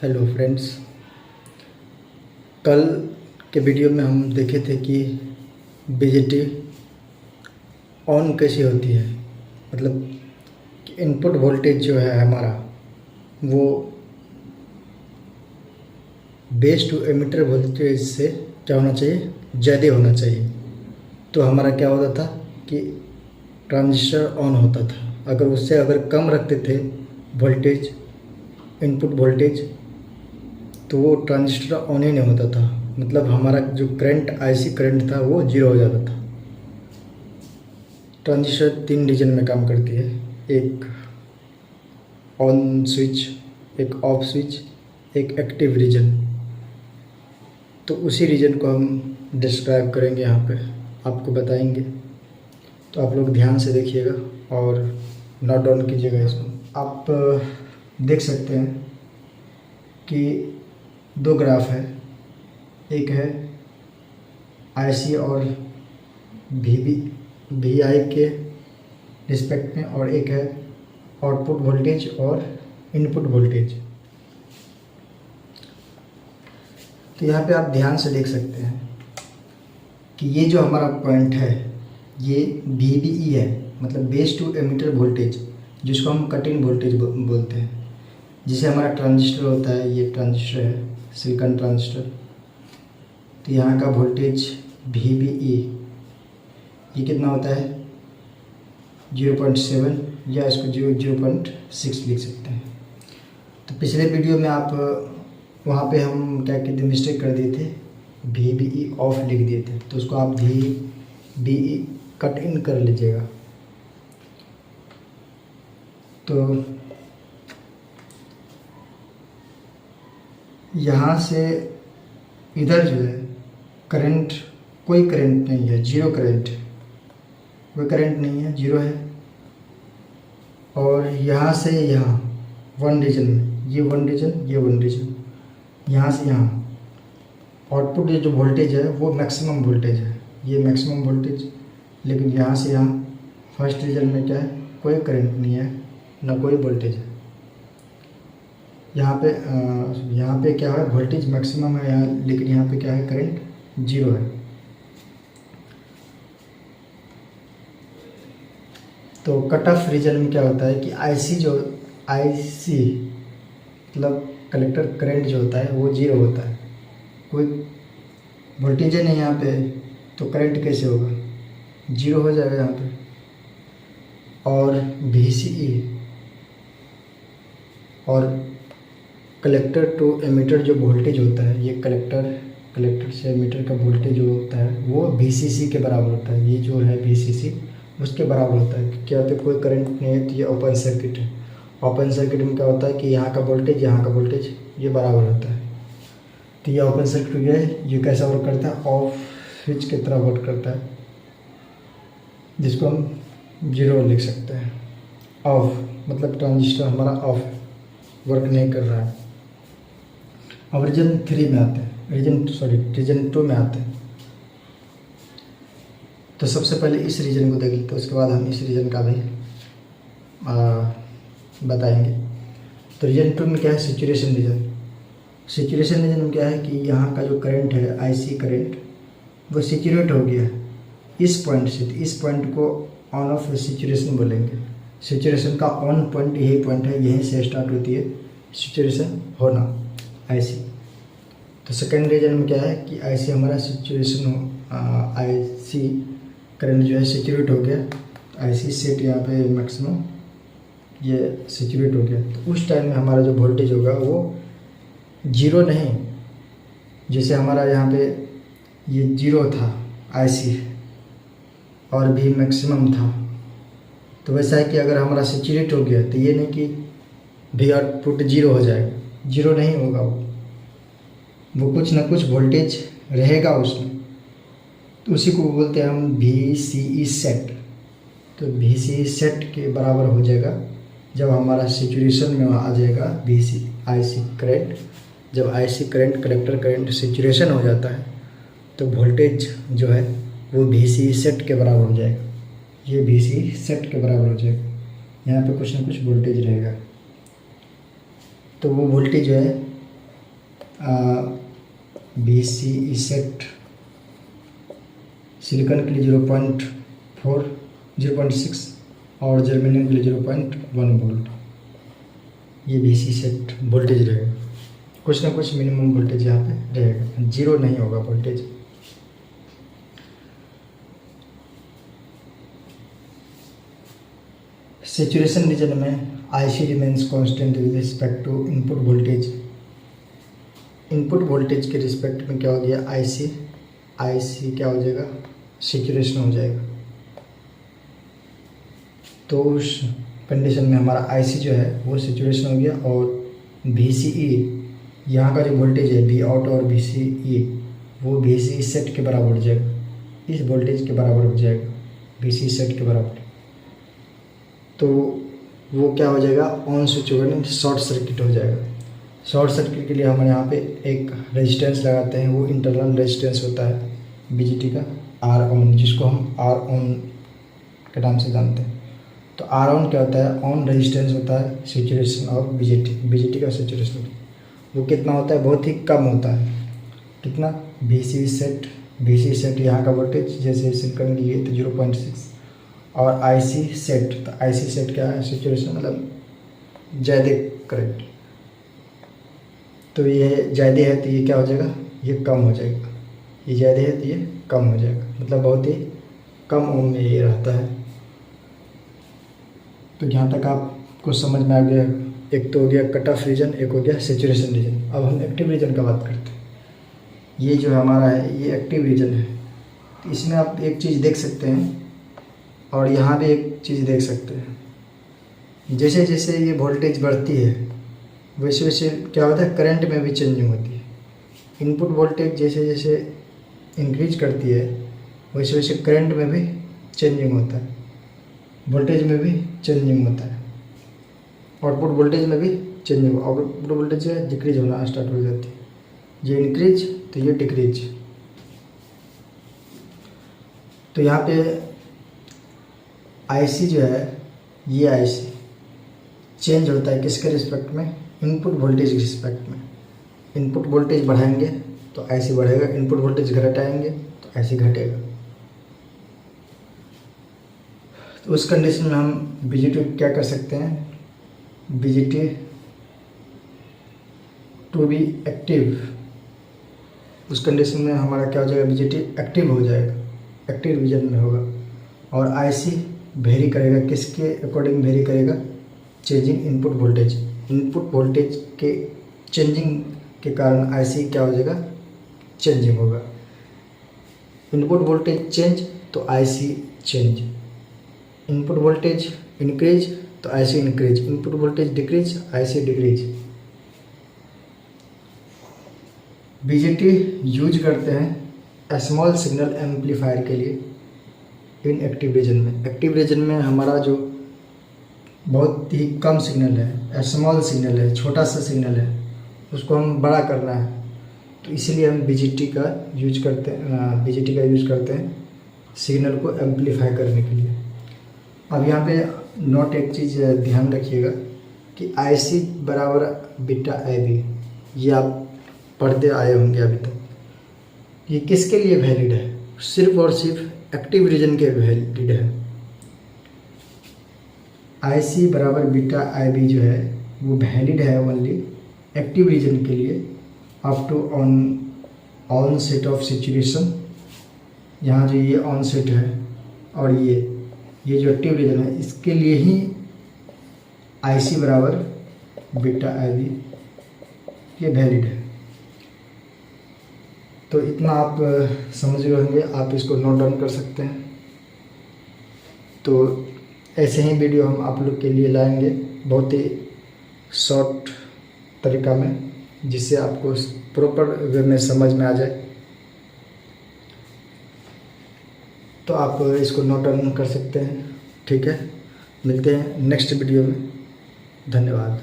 Hello friends. कल के video में हम देखे थे कि बीजेटी ऑन कैसी होती है। मतलब इनपुट वोल्टेज जो है हमारा वो बेस टू एमिटर वोल्टेज से क्या होना चाहिए, ज़्यादा होना चाहिए। तो हमारा क्या होता था कि ट्रांजिस्टर ऑन होता था। अगर कम रखते थे वोल्टेज, इनपुट वोल्टेज, तो वो ट्रांजिस्टर ऑन ही नहीं होता था। मतलब हमारा जो करंट, आईसी करंट था, वो जीरो हो जाता था। ट्रांजिस्टर 3 रीजन में काम करती है, एक ऑन स्विच, एक ऑफ स्विच, एक एक्टिव रीजन। तो उसी रीजन को हम डिस्क्राइब करेंगे, यहाँ पे आपको बताएंगे। तो आप लोग ध्यान से देखिएगा और नोट डाउन कीजिएगा इसको। आप देख सकते हैं कि दो ग्राफ है, एक है आईसी और वीआई के रिस्पेक्ट में, और एक है आउटपुट वोल्टेज और इनपुट वोल्टेज। तो यहाँ पे आप ध्यान से देख सकते हैं कि ये जो हमारा पॉइंट है ये VBE है, मतलब बेस टू एमिटर वोल्टेज, जिसको हम कट इन वोल्टेज बोलते हैं। जिसे हमारा ट्रांजिस्टर होता है, ये ट्रांजिस्टर है, सिलिकॉन ट्रांजिस्टर। तो यहाँ का वोल्टेज VBE ये कितना होता है, 0.7, या इसको 0.6 लिख सकते हैं। तो पिछले वीडियो में आप वहाँ पे हम क्या किए थे, मिस्टेक कर दिए थे, VBE ऑफ लिख दिए थे। तो उसको आप VBE कट इन कर लीजिएगा। तो यहाँ से इधर जो है करंट, कोई करंट नहीं है, जीरो करंट, कोई करंट नहीं है, जीरो है। और यहाँ से यहाँ वन रीजन में, ये वन रीजन, ये वन रीजन, यहाँ से यहाँ आउटपुट ये जो वोल्टेज है वो मैक्सिमम वोल्टेज है, ये मैक्सिमम वोल्टेज। लेकिन यहाँ से यहाँ फर्स्ट रीजन में क्या है, कोई करंट नहीं है, ना कोई वोल्टेज है। यहाँ पे क्या है, वोल्टेज मैक्सिमम है यहाँ, लेकिन यहाँ पे क्या है, करंट जीरो है। तो कट ऑफ रीजन में क्या होता है कि आईसी मतलब कलेक्टर करंट जो होता है वो जीरो होता है, कोई वोल्टेज है नहीं यहाँ पे, तो करंट कैसे होगा, जीरो हो जाएगा यहाँ पे। और VCE और कलेक्टर टू एमिटर जो वोल्टेज होता है, ये कलेक्टर से एमिटर का वोल्टेज जो होता है वो VCC के बराबर होता है। ये जो है VCC उसके बराबर होता है, क्योंकि यहाँ पे कोई करंट नहीं है, तो ये ओपन सर्किट है। ओपन सर्किट में क्या होता है कि यहाँ का वोल्टेज, यहाँ का वोल्टेज ये बराबर होता है। तो ये ओपन सर्किट हो गया है। ये कैसा वर्क करता है, ऑफ स्विच की तरह वर्क करता है, जिसको हम जीरो लिख सकते हैं। ऑफ मतलब ट्रांजिस्टर हमारा ऑफ, वर्क नहीं कर रहा है। अब रीजन 3 में आते हैं, रीजन 2 में आते हैं। तो सबसे पहले इस रीजन को देख लेते हैं, उसके बाद हम इस रीजन का भी बताएंगे। तो रीजन 2 में क्या है, सैचुरेशन रीजन। सैचुरेशन रीजन में क्या है कि यहाँ का जो करंट है, आईसी करंट, वो सैचुरेट हो गया है इस पॉइंट से। तो इस पॉइंट को ऑन ऑफ सैचुरेशन बोलेंगे। सैचुरेशन का ऑन पॉइंट यही पॉइंट है, यहीं से स्टार्ट होती है सैचुरेशन होना, आईसी। तो सेकेंड रीजन में क्या है कि आईसी हमारा सैचुरेशन हो, आईसी करंट जो है सैचुरेट हो गया, आईसी सेट यहाँ पे मैक्सिमम ये सैचुरेट हो गया। तो उस टाइम में हमारा जो वोल्टेज होगा वो जीरो नहीं, जैसे हमारा यहाँ पे ये जीरो था आईसी और भी मैक्सिमम था, तो वैसा है कि अगर हमारा सैचुरेट हो गया तो ये नहीं कि भी आउटपुट जीरो हो जाएगा, जीरो नहीं होगा, वो कुछ ना कुछ वोल्टेज रहेगा उसमें। तो उसी को बोलते हैं हम VCE सेट। तो VCE सेट के बराबर हो जाएगा जब हमारा सैचुरेशन में आ जाएगा आईसी करंट। जब IC current, collector current saturation हो जाता है तो वोल्टेज जो है वो VCE सेट के बराबर हो जाएगा। ये VCE सेट के बराबर हो जाएगा, यहाँ पे कुछ ना कुछ वोल्टेज रहेगा। तो वो वोल्टेज जो है VCE सेट सिलिकॉन के लिए 0.6 और जर्मेनियम के लिए 0.1 वोल्ट। ये VCE सेट वोल्टेज रहेगा, कुछ ना कुछ मिनिमम वोल्टेज यहाँ पे रहेगा, जीरो नहीं होगा वोल्टेज। सैचुरेशन रीजन में IC remains constant with respect to input voltage. Input voltage के रिस्पेक्ट में क्या हो गया, IC क्या हो जाएगा, सैचुरेशन हो जाएगा। तो उस कंडीशन में हमारा IC जो है वो सैचुरेशन हो गया, और VCE यहाँ का जो वोल्टेज है V आउट और VCE वो VCE सेट के बराबर हो जाएगा, इस वोल्टेज के बराबर हो जाएगा, VCE सेट के बराबर। तो वो क्या हो जाएगा, ऑन स्विच होगा, शॉर्ट सर्किट हो जाएगा। शॉर्ट सर्किट के लिए हम यहाँ पे एक रेजिस्टेंस लगाते हैं, वो इंटरनल रेजिस्टेंस होता है BJT का R ऑन, जिसको हम R ऑन के नाम से जानते हैं। तो R ऑन क्या होता है, ऑन रेजिस्टेंस होता है सैचुरेशन ऑफ BJT का सैचुरेशन वो कितना होता है, बहुत ही कम होता है। कितना, VCE सेट यहाँ का वोल्टेज जैसे सिलिकॉन की है तो 0.6, और IC सेट, तो IC सेट क्या है, सैचुरेशन मतलब ज़्यादा करंट। तो ये ज़्यादा है तो ये क्या हो जाएगा, ये कम हो जाएगा, ये ज़्यादा है तो ये कम हो जाएगा, मतलब बहुत ही कम ओम में ये रहता है। तो यहाँ तक आपको समझ में आ गया, एक तो हो गया कट ऑफ रीजन, एक हो गया सैचुरेशन रीजन। अब हम एक्टिव रीजन का बात करते हैं। ये जो हमारा है ये एक्टिव रीजन है, तो इसमें आप एक चीज़ देख सकते हैं और यहाँ भी एक चीज़ देख सकते हैं, जैसे जैसे ये वोल्टेज बढ़ती है वैसे वैसे क्या होता है, करंट में भी चेंजिंग होती है। इनपुट वोल्टेज जैसे जैसे इंक्रीज करती है वैसे वैसे करंट में भी चेंजिंग होता है, वोल्टेज में भी चेंजिंग होता है, आउटपुट वोल्टेज में भी चेंजिंग, आउटपुट वोल्टेज डिक्रीज होना स्टार्ट हो जाती है, ये इंक्रीज तो ये डिक्रीज। तो यहाँ पे IC जो है, ये IC चेंज होता है किसके रिस्पेक्ट में, इनपुट वोल्टेज के रिस्पेक्ट में। इनपुट वोल्टेज बढ़ाएंगे तो IC बढ़ेगा, इनपुट वोल्टेज घटाएंगे तो IC घटेगा। तो उस कंडीशन में हम BJT क्या कर सकते हैं, BJT टू बी एक्टिव, उस कंडीशन में हमारा क्या हो जाएगा, BJT एक्टिव हो जाएगा, एक्टिव रीजन में होगा। और IC वेरी करेगा, किसके अकॉर्डिंग वेरी करेगा, changing input voltage. Input voltage के चेंजिंग के कारण IC क्या हो जाएगा, चेंजिंग होगा। इनपुट वोल्टेज चेंज तो IC change, input voltage increase तो IC increase, input voltage decrease IC decrease. BJT use करते हैं स्मॉल सिग्नल एम्पलीफायर के लिए इन एक्टिव रीजन में। एक्टिव रीजन में हमारा जो बहुत ही कम सिग्नल है, स्मॉल सिग्नल है, छोटा सा सिग्नल है, उसको हम बड़ा करना है, तो इसीलिए हम BJT का यूज करते हैं सिग्नल को एम्पलीफाई करने के लिए। अब यहाँ पे नोट एक चीज़ ध्यान रखिएगा कि IC बराबर बीटा AB, ये आप पढ़ते आए होंगे अभी तक। ये किसके लिए वैलिड है, सिर्फ और सिर्फ एक्टिव रीजन के वैलिड है। IC बराबर बीटा IB जो है वो वैलिड है ओनली एक्टिव रीजन के लिए up to onset of saturation. यहाँ जो ये ऑन सेट है और ये जो एक्टिव रीजन है इसके लिए ही IC बराबर बीटा IB ये वैलिड है। तो इतना आप समझ गए होंगे, आप इसको नोट डाउन कर सकते हैं। तो ऐसे ही वीडियो हम आप लोग के लिए लाएंगे बहुत ही शॉर्ट तरीका में, जिससे आपको प्रॉपर वे में समझ में आ जाए। तो आप इसको नोट डाउन कर सकते हैं, ठीक है। मिलते हैं नेक्स्ट वीडियो में, धन्यवाद।